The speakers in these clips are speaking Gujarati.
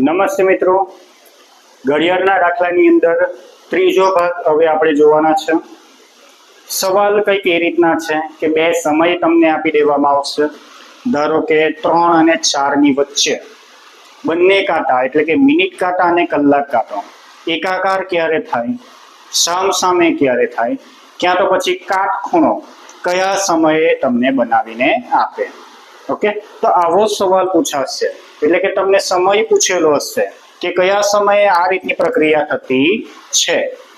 નમસ્તે મિત્રો, ઘડિયાળના દાખલાની અંદર ત્રીજો ભાગ હવે આપણે જોવાના છે. સવાલ કંઈક એ રીતના છે કે બે સમય તમને આપી દેવામાં આવશે. ધારો કે 3 અને 4 ની વચ્ચે બંને કાંટા એટલે કે મિનિટ કાંટા અને કલાક કાંટો એકાકાર ક્યારે થાય, સામસામે ક્યારે થાય, ક્યાં તો પછી કાટખૂણો કયા સમયે તમને બનાવીને આપે. ઓકે, તો આવો સવાલ પૂછાશે એટલે કે તમને સમય પૂછેલો હશે કે કયા સમયે આ રીતની પ્રક્રિયા થતી છે.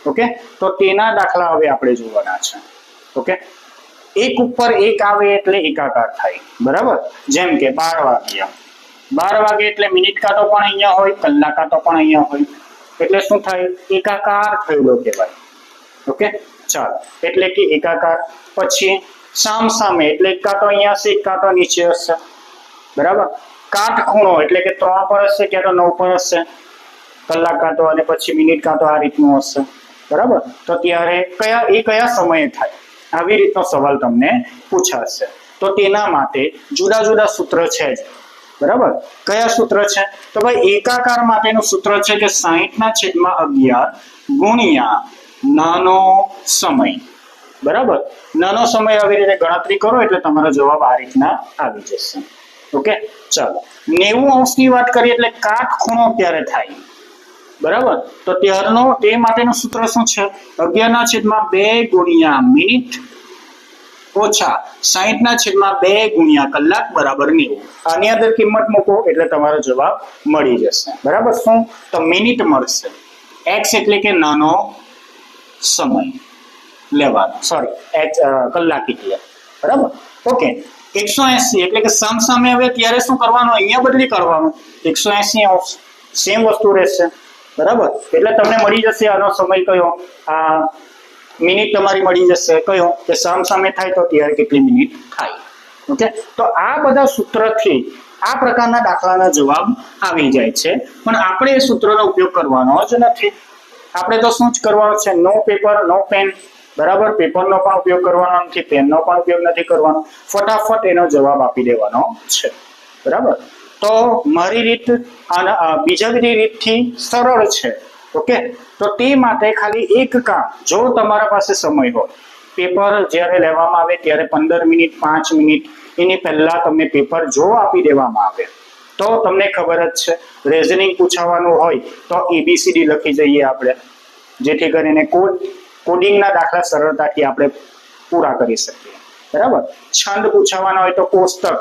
ઓકે, તો તેના દાખલા હવે આપણે જોવાના છે. ઓકે, એક ઉપર એક આવે એટલે એકાકાર થાય, બરાબર. જેમ કે 12 વાગ્યા, 12 વાગે એટલે મિનિટ કાંટો પણ અહીંયા હોય, કલાક કાંટો પણ અહીંયા હોય, એટલે શું થાય? એકાકાર થયેલો કહેવાય. ઓકે, ચાલો, એટલે કે એકાકાર. પછી સામ સામે એટલે એક કાંટો અહીંયા હશે, એક કાંટો નીચે હશે, બરાબર. કાટખૂણો એટલે કે 3 પર હશે ક્યાં તો 9 પર હશે, કલાક કાંટો અને પછી મિનિટ કાંટો આ રીતનું હશે, બરાબર. તો ત્યારે કયા સમયે થાય, આવી રીતનો સવાલ તમને પૂછાશે. તો તેના માટે જુદા જુદા સૂત્ર છે જ, બરાબર. કયા સૂત્ર છે? તો ભાઈ એકાકાર માટેનું સૂત્ર છે કે 60/11 ગુણ્યા નાનો સમય, બરાબર. નાનો સમય આવી રીતે ગણતરી કરો એટલે તમારો જવાબ આ રીતના આવી જશે. ઓકે, ચાલો, 90° ની વાત કરીએ એટલે કાટખૂણો ક્યારે થાય, બરાબર. તો ત્યારનો તે માટેનું સૂત્ર શું છે? 11/2 ગુણ્યા મિનિટ ઓછા 60/2 ગુણ્યા કલાક બરાબર 90. આની અંદર કિંમત મૂકો એટલે તમારો જવાબ મળી જશે, બરાબર. શું? તો મિનિટ મળશે. x એટલે કે નાનો સમય લેવાનો, સોરી કલાક એટલે, બરાબર. ઓકે, 180 એટલે કે સામસામે હવે ત્યારે શું કરવાનું? અહીંયા બદલી કરવાનું, 180 આવશે, સેમ વસ્તુ રહેશે, બરાબર. એટલે તમને મળી જશે આનો સમય કયો, આ મિનિટ તમારી મળી જશે કયો કે સામસામે થાય તો ત્યારે કેટલી મિનિટ થાય. ઓકે, તો આ બધા સૂત્રથી આ પ્રકારના દાખલાના જવાબ આવી જાય છે, પણ આપણે એ સૂત્રનો ઉપયોગ કરવાનો જ નથી. આપણે તો શું જ કરવાનું છે? નો પેપર નો પેન, બરાબર. પેપરનો પણ ઉપયોગ કરવાનો નથી, પેનનો પણ ઉપયોગ નથી કરવાનો, ફટાફટ એનો જવાબ આપી દેવાનો છે, બરાબર. તો મારી રીત બીજા બધી રીતથી સરળ છે. ઓકે, તો તે માટે ખાલી એક કામ, જો તમારા પાસે સમય હોય, પેપર જ્યારે લેવામાં આવે ત્યારે 15 મિનિટ 5 મિનિટ એની પહેલા તમને પેપર જો આપી દેવામાં આવે તો તમને ખબર જ છે, રીઝનિંગ પૂછવાનું હોય તો ABCD લખી જઈએ આપણે, જેથી કરીને કોડિંગના દાખલા સરળતાથી આપણે પૂરા કરી શકીએ, બરાબર. છંદ પૂછવાના હોય તો કોષ્ટક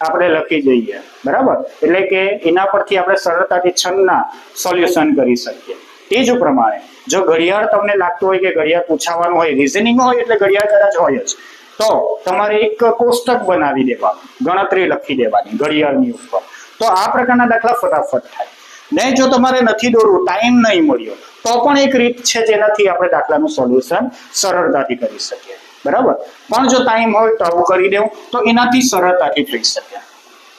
આપણે લખી જઈએ, બરાબર. એટલે કે એના પરથી આપણે સરળતાથી છંદના સોલ્યુશન કરી શકીએ. તે જ પ્રમાણે જો ઘડિયાળ તમને લાગતું હોય કે ઘડિયાળ પૂછવાનું હોય, રીઝનિંગ હોય એટલે ઘડિયાળ કદાચ હોય જ, તો તમારે એક કોષ્ટક બનાવી દેવાનું, ગણતરી લખી દેવાની ઘડિયાળની ઉપર, તો આ પ્રકારના દાખલા ફટાફટ થાય. ને જો તમારે નથી દોરવું, ટાઈમ નહીં મળ્યો, તો પણ એક રીત છે જેનાથી આપણે દાખલાનું સોલ્યુશન સરળતાથી કરી શકીએ, બરાબર. પણ જો ટાઈમ હોય તો આવું કરી દેવું તો એનાથી સરળતાથી થઈ શકે,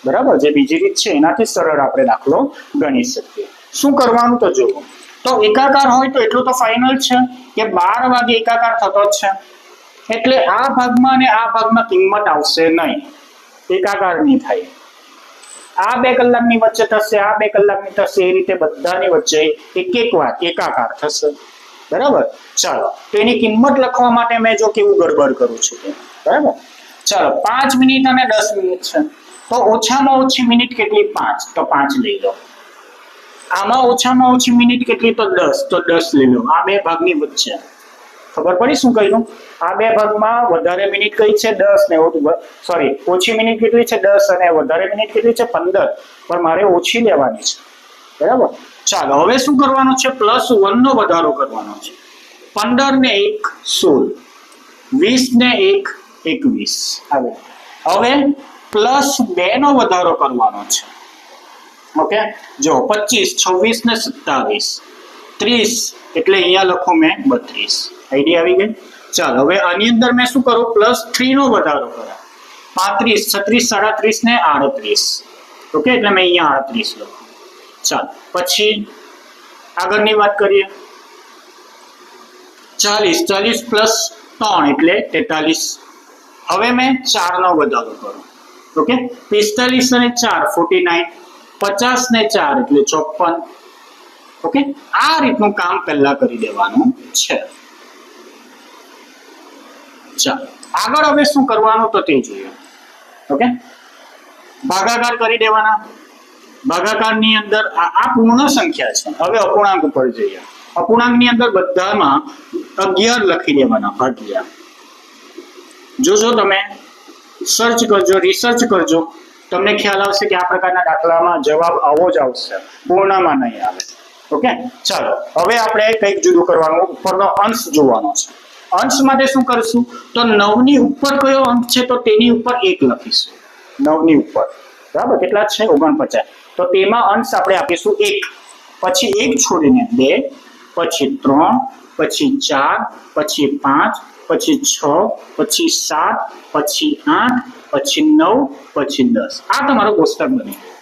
બરાબર. જે બીજી રીત છે એનાથી સરળ આપણે દાખલો ગણી શકીએ. શું કરવાનું તો જોવું. તો એકાકાર હોય તો એટલું તો ફાઇનલ છે કે 12 વાગે એકાકાર થતો જ છે, એટલે આ ભાગમાં અને આ ભાગમાં કિંમત આવશે નહીં, એકાકાર નહીં થાય. આ 2 કલાકની વચ્ચે થશે, આ 2 કલાકની થશે, એ રીતે બધાની વચ્ચે એક વાર એકાકાર થશે, બરાબર. ચાલો, તો એની કિંમત લખવા માટે મેં જો કેવું ગડબડ કરું છું, બરાબર. ચાલો, 5 મિનિટ અને 10 મિનિટ છે, તો ઓછામાં ઓછી મિનિટ કેટલી? 5, તો 5 લઈ લો. આમાં ઓછામાં ઓછી મિનિટ કેટલી? તો 10, તો 10 લઈ લો. આ 2 ભાગની વચ્ચે ખબર પડી શું કહ્યું? આ 2 ભાગમાં વધારે મિનિટ કઈ છે? 10 ને સોરી, ઓછી મિનિટ કેટલી છે? 10 અને વધારે મિનિટ કેટલી છે? 15, પણ મારે ઓછી લેવાની છે, બરાબર. ચાલો, હવે શું કરવાનું છે? +1 નો વધારો કરવાનો છે. 15 ને 1 16, 20 ને 1 21 આવે. હવે +2 નો વધારો કરવાનો છે. ઓકે, જો 25 26 ને 27 30, એટલે અહીંયા લખો મેં 32. આઈડિયા આવી ગઈ? ચાલો, હવે આની અંદર મેં શું કરું? +3 નો વધારો કરું, 35 36 37 ને 38. ઓકે, એટલે મેં અહીંયા 38 લખું. ચાલો, પછી આગળની વાત કરીએ. 40 + 3 એટલે 43. હવે મેં 4 નો વધારો કરું. ઓકે, 45 અને 4 49, 50 ને 4 એટલે 54. ઓકે, આ રીતનું કામ પહેલા કરી દેવાનું છે. ચાલો આગળ હવે શું કરવાનું તો તે જોઈએ. ઓકે, ભાગાકાર કરી દેવાના. ભાગાકારની અંદર આ પૂર્ણ સંખ્યા છે. હવે અપૂર્ણાંક ઉપર જઈએ. અપૂર્ણાંકની અંદર બધામાં 11 લખી દેવાના ભાગ્યા. જોજો તમે સર્ચ કરજો, રિસર્ચ કરજો, તમને ખ્યાલ આવશે કે આ પ્રકારના દાખલામાં જવાબ આવો જ આવશે, પૂર્ણમાં નહીં આવે. ઓકે, ચાલો હવે આપણે કંઈક જુદું કરવાનું, ઉપરનો અંશ જોવાનો છે. અંશ માટે શું કરશું તો 9 ની ઉપર કયો અંક છે તો તેની ઉપર 1 લખીશું. 9 ની ઉપર બરાબર કેટલા છે 49, તો તેમાં અંશ આપણે આપીશું 1, પછી 1 છોડીને 2, પછી 3, પછી 4, પછી 5, પછી 6, પછી 7, પછી 8, પછી 9, પછી 10. આ તમારો કોષ્ટક બની ગયો.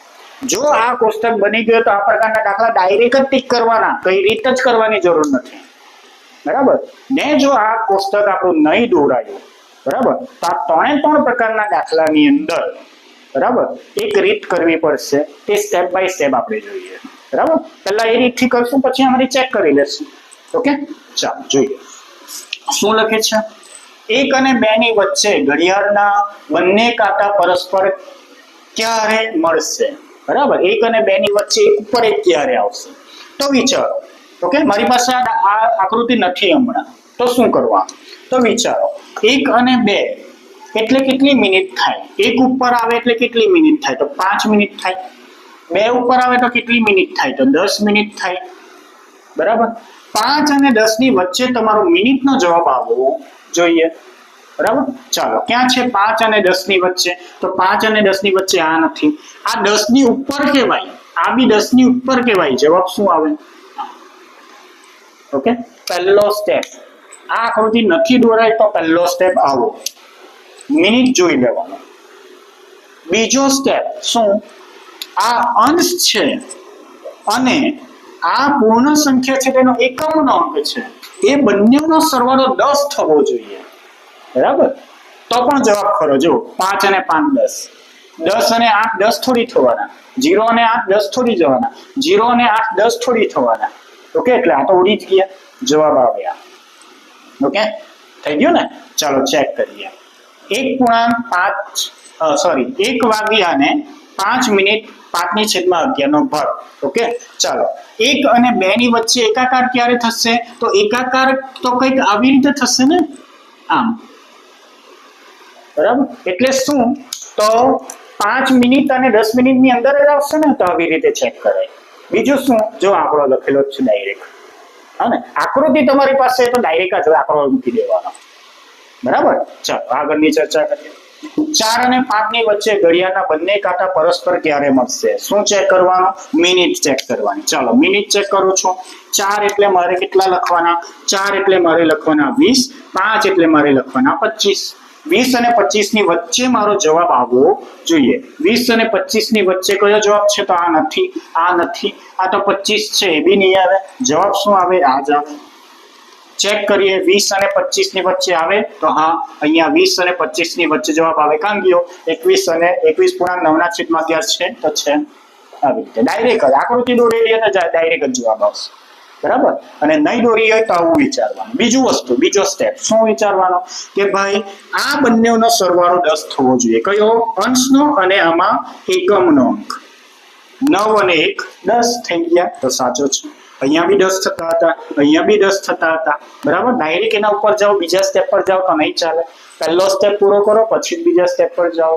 જો આ કોષ્ટક બની ગયો તો આ પ્રકારના દાખલા ડાયરેક્ટ જ ટીક કરવાના, કઈ રીત જ કરવાની જરૂર નથી. બરાબર ને? જો આ કોષ્ટક આપણું નહીં દોરાયું બરાબર તો આ 3 પ્રકારના દાખલાની અંદર બરાબર એક રીત કરવી પડશે. તે સ્ટેપ બાય સ્ટેપ આપણે જોઈએ. બરાબર, પહેલા એ રીતથી કરશું, પછી અમારી ચેક કરી લેશું. ઓકે, ચાલો જોઈએ શું લખે છે. 1 અને 2 ની વચ્ચે ઘડિયાળના બંને કાંટા પરસ્પર ક્યારે મળશે? બરાબર, 1 અને 2 ની વચ્ચે એક ઉપર એક ક્યારે આવશે? તો વિચારો. ઓકે, મારી પાસે આ આકૃતિ નથી હમણાં, તો શું કરવાનું? તો વિચારો 1 અને 2 એટલે કેટલી મિનિટ થાય? 1 ઉપર આવે એટલે કેટલી મિનિટ થાય? તો 5 મિનિટ થાય. 2 ઉપર આવે તો કેટલી મિનિટ થાય? તો 10 મિનિટ થાય. બરાબર, 5 અને 10 ની વચ્ચે તમારો મિનિટનો જવાબ આવવો જોઈએ. બરાબર, ચાલો ક્યાં છે 5 અને 10 ની વચ્ચે? તો 5 અને 10 ની વચ્ચે આ નથી, આ 10 ની ઉપર કહેવાય, આ બી 10 ની ઉપર કહેવાય. જવાબ શું આવે? ઓકે, પહેલો સ્ટેપ. આ આકૃતિ નથી દોરાય તો પહેલો સ્ટેપ આવો, મિનિટ જોઈ લેવાનો. બીજો સ્ટેપ શું? આ અંશ છે અને આ પૂર્ણ સંખ્યા છે, તેનો એકમનો અંક છે, એ બંનેનો સરવાળો 10 થવો જોઈએ. બરાબર, તો પણ જવાબ ખરો. જો 5 અને 5 10, 10 અને 8 10 થોડી થવાના, 0 અને 8 10 થોડી જવાના, 0 અને 8 10 થોડી થવાના. ઓકે, એટલે આ તો ઉડી જ ગયા, જવાબ આવ્યા. ઓકે, થઈ ગયું ને? ચાલો ચેક કરીએ. 1 વાગ્યા ને 5 મિનિટ 5/11 નો ભાગ. ઓકે, ચાલો 1 અને 2 ની વચ્ચે એકાકાર ક્યારે થશે? તો એકાકાર તો કંઈક આવી રીતે થશે ને, આમ. બરાબર, એટલે શું? તો 5 મિનિટ અને 10 મિનિટની અંદર જ આવશે ને, તો આવી રીતે ચેક કરાય. બીજું શું? જો આંકડો લખેલો છે ડાયરેક્ટ, હા ને, આકૃતિ તમારી પાસે તો ડાયરેક્ટ જ આંકડો મૂકી દેવાનો. બરાબર, ચાલો આગળની ચર્ચા કરીએ. 4 અને 5 ની વચ્ચે ઘડિયાળના બંને કાંટા પરસ્પર ક્યારે મળશે? શું ચેક કરવાનું? મિનિટ ચેક કરવાની. ચાલો મિનિટ ચેક કરું છું. 4 એટલે મારે કેટલા લખવાના? 4 એટલે મારે લખવાના 20, 5 એટલે મારે લખવાના 25. 20 અને 25 ની વચ્ચે મારો જવાબ આવવો જોઈએ. 20 અને 25 ની વચ્ચે કયો જવાબ છે? તો આ નથી, આ નથી, આ તો 25 છે, એ બી નહીં આવે. જવાબ શું આવે? આ જ આવે. ચેક કરીએ. 20 અને 25 ની વચ્ચે આવે તો હા, અહીંયા 20 અને 25 ની વચ્ચે જવાબ આવે. કાં ગયો? 21 અને 21.9/11 છે, તો છે. આવી રીતે ડાયરેક્ટ આકૃતિ દોરેલી હોય તો ડાયરેક્ટ જ જવાબ આવશે. બરાબર, અને નહીં દોરી હોય તો આવું વિચારવાનું. બીજો સ્ટેપ શું વિચારવાનો? કે ભાઈ આ બંનેનો સરવાળો 10 થવો જોઈએ. કયો? અંશનો અને આમાં એકમનો અંક. 9 અને 1 10 થઈ ગયા, તો સાચો છે. અહીંયા બી 10 થતા હતા, અહીંયા બી 10 થતા હતા. બરાબર, ડાયરેક્ટ એના ઉપર જાઓ, બીજા સ્ટેપ પર જાઓ તો નહીં ચાલે. પહેલો સ્ટેપ પૂરો કરો, પછી બીજા સ્ટેપ પર જાઓ.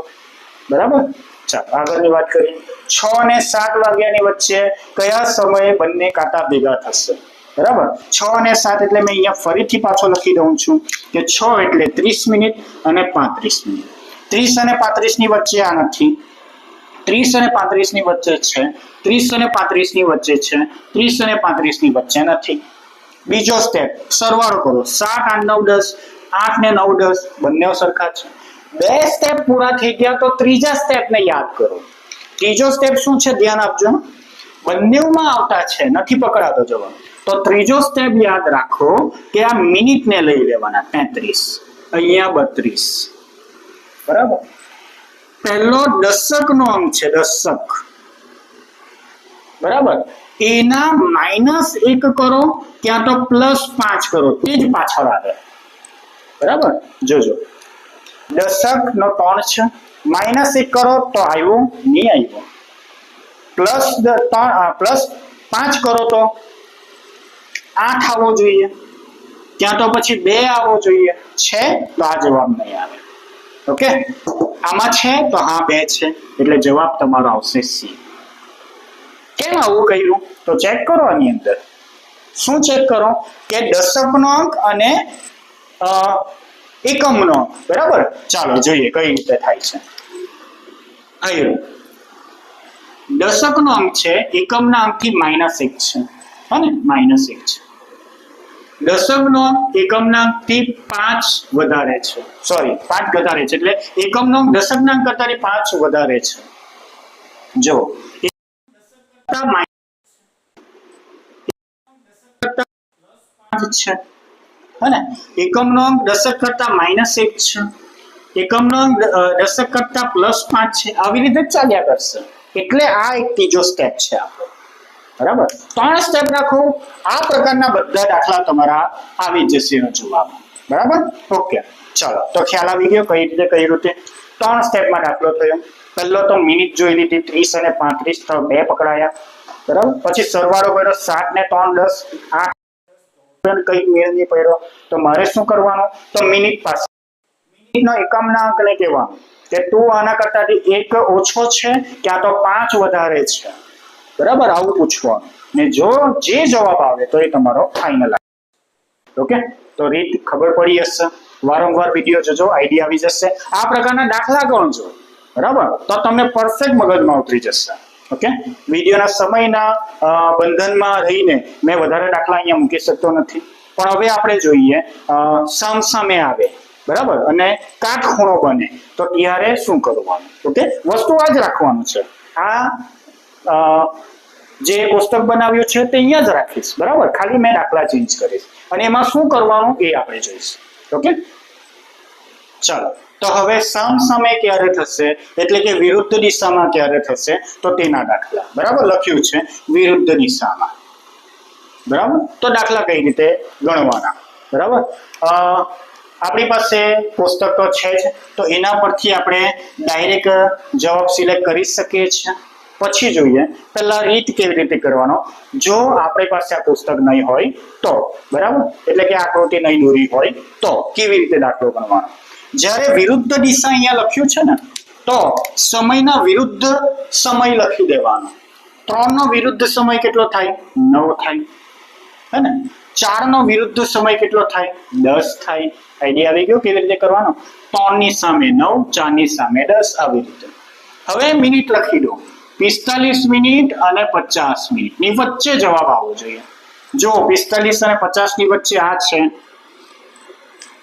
બરાબર, ચાલો આગળની વાત કરીએ. 6 અને 7 વાગ્યાની વચ્ચે કયા સમયે બંને કાંટા ભેગા થશે? બરાબર, 6 અને 7 એટલે મેં અહીંયા ફરીથી પાછો લખી દઉં છું કે 6 એટલે 30 મિનિટ અને 35 મિનિટ. 30 અને 35 ની વચ્ચે આ નથી, 30 અને 35 ની વચ્ચે છે, 30 અને 35 ની વચ્ચે છે, 30 અને 35 ની વચ્ચે નથી. બીજો સ્ટેપ, સરવાળો કરો. 7 8 9 10, 8 ને 9 10 બંને સરખા છે. 2 સ્ટેપ પૂરા થઈ ગયા તો ત્રીજા સ્ટેપને યાદ કરો. ત્રીજો સ્ટેપ શું છે? ધ્યાન આપજો, બંનેમાં આવતા છે, નથી પકડાતો જવાબ. તો ત્રીજો સ્ટેપ યાદ રાખો કે આ મિનિટને લઈ લેવાના. 33, અહીંયા 32. બરાબર, પહેલો દશકનો અંક છે, દશક. બરાબર, એના -1 કરો ક્યાં તો +5 કરો, તે જ પાછળ આવે. બરાબર, જોજો દશક નો 3 છે, -1 કરો તો આવ્યું નહીં આવ્યું, +5 કરો તો 8 આવવો જોઈએ, ત્યાં તો પછી 2 આવવો જોઈએ, છે તો આ જવાબ નહીં આવે. ઓકે, આમાં છે તો હા 2 છે, એટલે જવાબ તમારો આવશે સી. કેમ આવું કર્યું તો ચેક કરો. આની અંદર શું ચેક કરો કે દશકનો અંક અને એકમનો અંક. બરાબર, ચાલો જોઈએ કઈ રીતે થાય છે. આવ્યું દશકનો અંક છે, એકમના અંકથી -1 છે, હે ને, -1 છે. દશકનો અંક એકમના અંકથી 5 વધારે છે, સોરી 5 વધારે છે, એટલે એકમનો અંક દશકના અંક કરતા 5 વધારે છે. જો છે, હે ને, એકમનો અંક દશક કરતા -1 છે, એકમનો અંક દશક કરતા +5 છે, આવી રીતે ચાલ્યા કરશે. એટલે આ એક ત્રીજો સ્ટેપ છે આપણો. બરાબર, 3 સ્ટેપ રાખો, આ પ્રકારના બધા દાખલા તમારા આવી જશે જવાબ. બરાબર, ઓકે, ચાલો તો ખ્યાલ આવી ગયો કઈ રીતે કઈ રીતે 3 સ્ટેપમાં દાખલો થયો. પહેલો તો મિનિટ જોઈ લીધી, 30 અને 35 તો 2 પકડાયા. બરાબર, પછી સરવાળો કર્યો, 7 ને 3 10, 8 કઈ મેળ નહીં પડ્યો, તો મારે શું કરવાનું, તો મિનિટ પાસે મિનિટનો એકમના અંકને કહેવાનું કે તું આના કરતાથી 1 ઓછો છે ક્યાં તો 5 વધારે છે. બરાબર, આવું પૂછવાનું, ને જો જે જવાબ આવે તો એ તમારો ફાઇનલ આવે. ઓકે, તો રીત ખબર પડી હશે, વારંવાર વિડીયો જોજો, આઈડિયા આવી જશે. આ પ્રકારના દાખલા ગણજો. બરાબર, તો તમને પરફેક્ટ મગજમાં ઉતરી જશે. ઓકે, વિડીયોના સમયના બંધનમાં રહીને મેં વધારે દાખલા અહીંયા મૂકી શકતો નથી, પણ હવે આપણે જોઈએ સામસામે આવે. બરાબર, અને કાટખૂણો બને તો ત્યારે શું કરવાનું. ઓકે, વસ્તુ આ જ રાખવાનું છે. આ જે કોષ્ટક બનાવ્યું છે તે અહીંયા જ રાખીશ. બરાબર, ખાલી મેં દાખલા ચેન્જ કરીશ અને એમાં શું કરવાનું એ આપણે જોઈશું. ઓકે, ચાલો તો હવે સામસામે ક્યારે થશે, એટલે કે વિરુદ્ધ દિશામાં ક્યારે થશે, તો તેના દાખલા. બરાબર, લખ્યું છે વિરુદ્ધ દિશામાં. બરાબર, તો દાખલા કઈ રીતે ગણવાના. બરાબર, આપણી પાસે કોષ્ટક તો છે જ, તો એના પરથી આપણે ડાયરેક્ટ જવાબ સિલેક્ટ કરી શકીએ છીએ. પછી જોઈએ પહેલા રીત કેવી રીતે કરવાનો. જો આપણી પાસે આ પુસ્તક નહીં હોય તો, બરાબર, એટલે કે આકૃતિ નહીં દોરી હોય તો કેવી રીતે દાખલો ગણવાનો. જ્યારે વિરુદ્ધ દિશા અહીંયા લખ્યું છે ને, તો સમયના વિરુદ્ધ સમય લખી દેવાનો. 3 નો વિરુદ્ધ સમય કેટલો થાય, 9 થાય, હે ને. 4 નો વિરુદ્ધ સમય કેટલો થાય, 10 થાય. આઈડિયા આવી ગયો કેવી રીતે કરવાનો. 3 ની સામે 9, 4 ની સામે 10, આવી રીતે. હવે મિનિટ લખી દો, 45 મિનિટ અને 50 મિનિટ ની વચ્ચે જવાબ આવવો જોઈએ. જો 45 અને 50 ની વચ્ચે આ છે,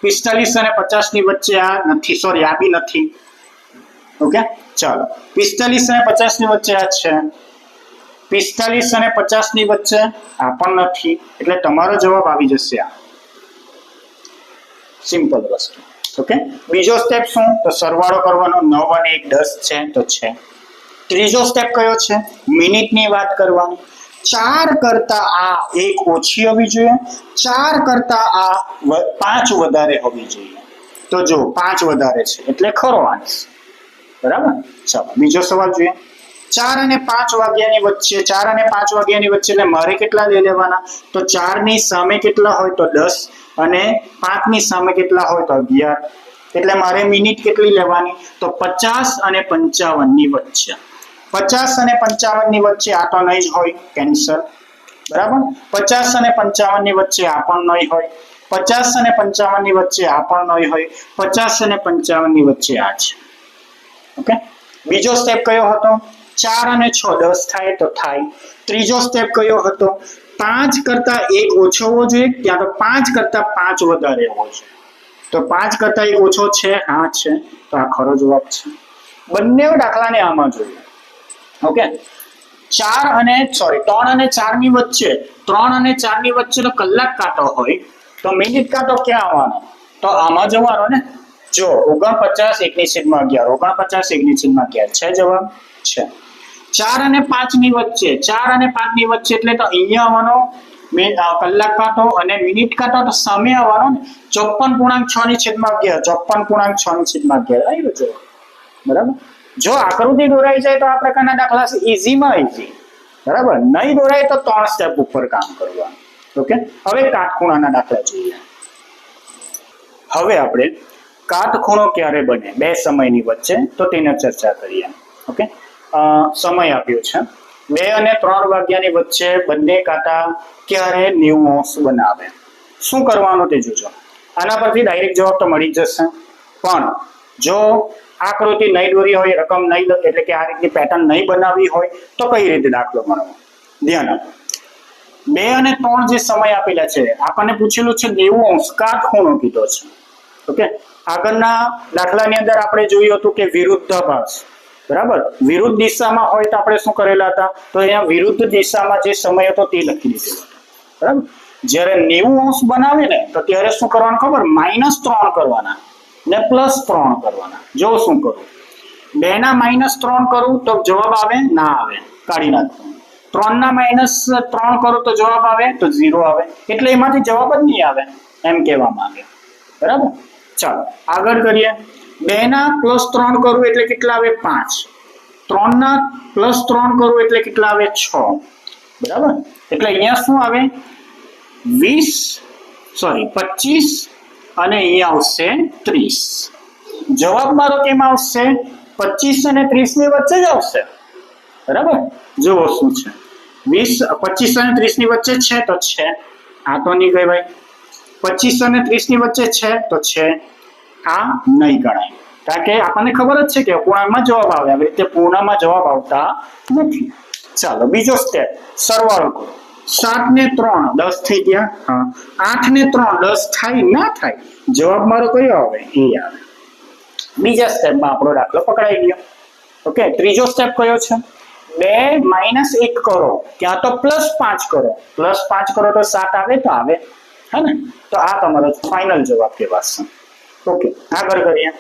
45 અને 50 ની વચ્ચે આ નથી, સોરી આ બી નથી. ઓકે, ચાલો 45 અને 50 ની વચ્ચે આ છે, 45 અને 50 ની વચ્ચે આ પણ નથી, એટલે તમારો જવાબ આવી જશે આ. સિમ્પલ વસ્તુ. ઓકે, બીજો સ્ટેપ શું, તો સરવાળો કરવાનો. 9 અને 1 10 છે તો છે. ત્રીજો સ્ટેપ કયો છે, મિનિટની વાત કરવાની. 4 કરતા આ 1 ઓછી હોવી જોઈએ, 4 કરતા આ 5 વધારે હોવી જોઈએ. તો જો 5 વધારે છે એટલે ખરો આન્સર. બરાબર, ચાલો બીજો સવાલ જોઈએ. 4 અને 5 વાગ્યાની વચ્ચે, 4 અને 5 વાગ્યાની વચ્ચે એટલે મારે કેટલા લઈ લેવાના, તો 4 ની સામે કેટલા હોય તો 10 અને 5 ની સામે કેટલા હોય તો 11, એટલે મારે મિનિટ કેટલી લેવાની, તો 50 અને 55 ની વચ્ચે. 50 અને 55 ની વચ્ચે આ તો નહીં જ હોય, કેન્સલ. બરાબર, 50 અને 55 ની વચ્ચે આ પણ નહીં હોય, 50 અને 55 ની વચ્ચે આ પણ નહીં હોય, 50 અને 55 ની વચ્ચે આ છે. ઓકે, બીજો સ્ટેપ કયો હતો, 4 અને 6 10 થાય તો થાય. ત્રીજો સ્ટેપ કયો હતો, 5 કરતા 1 ઓછો હોવો જોઈએ, ત્યાં તો 5 કરતા 5 વધારે હોવો જોઈએ. તો 5 કરતા 1 ઓછો છે, હા છે, તો આ ખરો જવાબ છે. બંને દાખલાને આમાં જોઈએ. ઓકે, 3 અને 4 ની વચ્ચે, 3 અને 4 ની વચ્ચે તો કલાક કાંટો હોય, તો મિનિટ કાંટો ક્યાં આવવાનો, તો આમાં જવાનો ને. જો 49 1 ની છેદમાં 11, 49 1 ની છેદમાં 11 છે જવાબ છે. 4 અને 5 ની વચ્ચે, 4 અને 5 ની વચ્ચે એટલે તો અહીંયા આવવાનો કલાક કાંટો અને મિનિટ કાંટો તો સામે આવવાનો ને 54.6 ની છેદમાં 11, 54.6 ની છેદમાં 11 આવી ગયો. બરાબર. જો આકૃતિ દોરાઈ જાય તો આ પ્રકારના દાખલા છે ઈઝીમાં ઈઝી. બરાબર. નહીં દોરાય તો 3 સ્ટેપ ઉપર કામ કરવાનું. ઓકે. હવે કાટખૂણાના દાખલા જોઈએ. હવે આપણે કાટખૂણો ક્યારે બને બે સમયની વચ્ચે તો તેની ચર્ચા કરીએ. ઓકે. સમય આપ્યો છે 2 અને 3 વાગ્યાની વચ્ચે બંને કાંટા ક્યારે 90 અંશ બનાવે. શું કરવાનું તે જોજો. આના પરથી ડાયરેક્ટ જવાબ તો મળી જશે, પણ જો આકૃતિ નહીં દોરી હોય, રકમ નહીં એટલે કે આ રીતની પેટર્ન નહીં બનાવી હોય તો કઈ રીતે દાખલો ગણવો. ધ્યાન આપો. 2 અને 3 જે સમય આપેલા છે આપણને પૂછેલું છે 90 અંશ કાટખૂણો કીધો છે. ઓકે. આગળના દાખલાની અંદર આપણે જોયું હતું કે વિરુદ્ધાભાસ. બરાબર. વિરુદ્ધ દિશામાં હોય તો આપણે શું કરેલા હતા, તો અહીંયા વિરુદ્ધ દિશામાં જે સમય હતો તે લખી દીધેલો હતો. બરાબર. જ્યારે 90 અંશ બનાવે ને તો ત્યારે શું કરવાનું ખબર, -3 કરવાના ને +3 કરવાના. જો શું કરું, 2 ના -3 કરું તો જવાબ આવે ના આવે, કાઢી નાખવાનું. 3 ના -3 કરું તો જવાબ આવે તો 0 આવે, એટલે એમાંથી જવાબ જ નહીં આવે એમ કહેવા માંગે. બરાબર. ચાલો આગળ કરીએ. 2 ના +3 કરું એટલે કેટલા આવે 5, 3 ના +3 કરું એટલે કેટલા આવે 6. બરાબર. એટલે અહીંયા શું આવે 25 અને અહીંયા આવશે 30. જવાબ મારો કેમ આવશે, 25 અને 30 ની વચ્ચે જ આવશે. બરાબર. જુઓ શું છે, 25 અને 30 ની વચ્ચે છે તો છે, આ તો નહીં કહેવાય. 25 અને 30 ની વચ્ચે છે તો છે, આ નહીં ગણાય. કારણ કે આપણને ખબર જ છે કે પૂર્ણાંકમાં જવાબ આવે, આવી રીતે પૂર્ણમાં જવાબ આવતા નથી. ચાલો બીજો સ્ટેપ, સરવાળો કરો. 7 ને 3 10 થઈ ગયા. હા. 8 ને 3 10 થાય ના થાય, જવાબ મારો કયો આવે એ આવે. બીજા સ્ટેપમાં આપણો દાખલો પકડાઈ ગયો. ઓકે. ત્રીજો સ્ટેપ કયો છે, 2 - 1 કરો ક્યાં તો +5 કરો, +5 કરો તો 7 આવે તો આવે, હે ને. તો આ તમારો ફાઇનલ જવાબ કહેવાશે. ઓકે. આગળ કરીએ.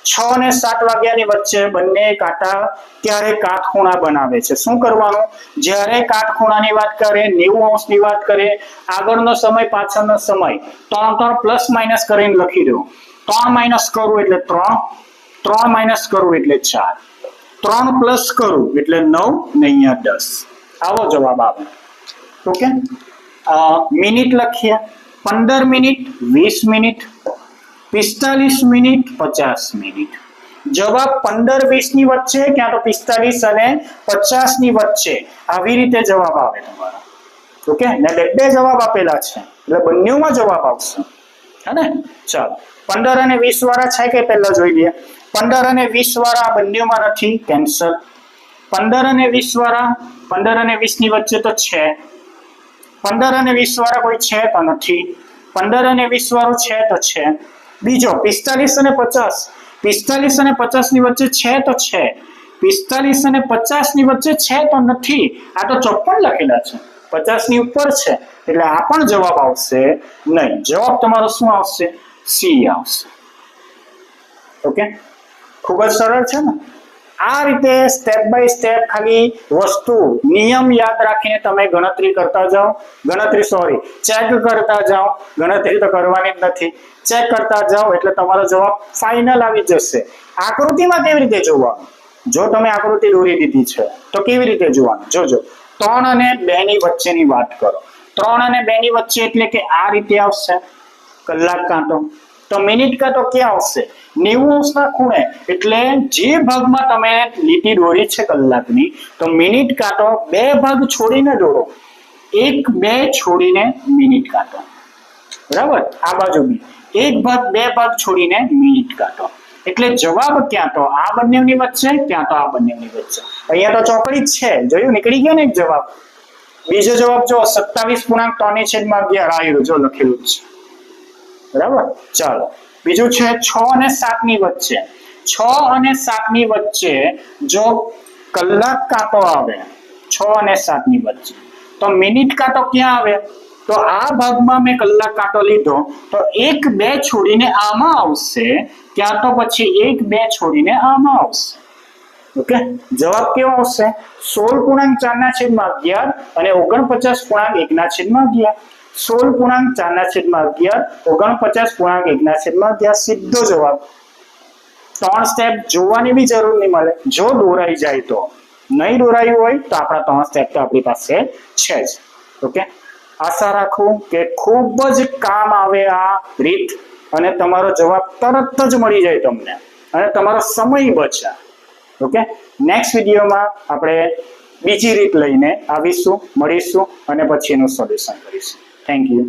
6 અને 7 વાગ્યાની વચ્ચે બંને કાંટા ક્યારે કાટખૂણા બનાવે છે. શું કરવાનું, જ્યારે કાટખૂણાની વાત કરે, 90 અંશની વાત કરે, આગળનો સમય પાછળનો સમય 3 ± કરીને લખી દો. 3 - કરું એટલે 3, 3 - કરું એટલે 4, 3 + કરું એટલે 9 ને અહીંયા 10. આવો જવાબ આવે. ઓકે. મિનિટ લખીએ. 15 મિનિટ, 20 મિનિટ, 45 મિનિટ, 50 મિનિટ. જવાબ 15 20 ની વચ્ચે ક્યાં તો 45 અને 50 ની વચ્ચે આવી રીતે જવાબ આવે તમારો. ઓકે. ને બે જવાબ આપેલા છે એટલે બંનેમાં જવાબ આવશે, હે ને. ચાલો 15 અને 20 વાળા છે કે પહેલા જોઈ લઈએ. 15 અને 20 વાળા બંનેમાં નથી, કેન્સલ. 15 અને 20 વાળા, 15 અને 20 ની વચ્ચે તો છે. 15 અને 20 વાળા કોઈ છે તો નથી. 15 અને 20 વાળો છે તો છે. બીજો 45 અને 50, 45 અને 50 ની વચ્ચે છે તો છે, 45 અને 50 ની વચ્ચે છે તો નથી. આ તો 54 લખેલા છે, 50 ની ઉપર છે એટલે આ પણ જવાબ આવશે નહીં. જવાબ તમારો શું આવશે, સી આવશે. ઓકે. ખૂબ જ સરળ છે ને. આ રીતે સ્ટેપ બાય સ્ટેપ ખાલી વસ્તુ નિયમ યાદ રાખીને તમે ગણતરી કરતા જાઓ, ચેક કરતા જાઓ. ગણતરી તો કરવાની જ નથી, ચેક કરતા જાઓ એટલે તમારો જવાબ ફાઇનલ આવી જશે. આકૃતિમાં કેવી રીતે જોવાનું, જો તમે આકૃતિ દોરી દીધી છે તો કેવી રીતે જોવાનું જોજો. 3 અને 2 ની વચ્ચેની વાત કરો. 3 અને 2 ની વચ્ચે એટલે કે આ રીતે આવશે કલાક કાંટો, તો મિનિટ કાંટો ક્યાં આવશે 90 અંશના ખૂણે. એટલે જે ભાગમાં તમે લીટી દોરી છે કલાકની, તો મિનિટ કાંટો 2 ભાગ છોડીને દોરો, 1 2 છોડીને મિનિટ કાંટો. બરાબર. આ બાજુ બી 1 ભાગ 2 ભાગ છોડીને મિનિટ કાંટો. એટલે જવાબ ક્યાં તો આ બંનેની વચ્ચે, ક્યાં તો આ બંનેની વચ્ચે. અહીંયા તો ચોકડી જ છે, જોયું, નીકળી ગયો ને એક જવાબ. બીજો જવાબ જો 27.3/11 આવ્યો, જો લખેલું છે. બરાબર. ચાલો બીજું છે 6 અને 7 ની વચ્ચે. 6 અને 7 ની વચ્ચે જો કલાક કાંટો આવે, 6 અને 7 ની વચ્ચે, તો મિનિટ કાંટો ક્યાં આવે, તો આ ભાગમાં મેં કલાક કાંટો લીધો તો 1 2 છોડીને આમાં આવશે, ક્યાં તો પછી 1 2 છોડીને આમાં આવશે. ઓકે, જવાબ કેવો આવશે? 16.4/11 અને 49.1/11. 16.4/11 49.1/11 સીધો જવાબ. 3 સ્ટેપ જોવાની બી જરૂર નહીં મળે જો દોરાઈ જાય તો. નહીં દોરાયું હોય તો આપણા 3 સ્ટેપ તો આપણી પાસે છે જ. ઓકે, આશા રાખું કે ખૂબ જ કામ આવે આ રીત અને તમારો જવાબ તરત જ મળી જાય તમને અને તમારો સમય બચે. ઓકે, નેક્સ્ટ વિડીયોમાં આપણે બીજી રીત લઈને આવીશું, મળીશું અને પછી એનું સોલ્યુશન કરીશું. Thank you.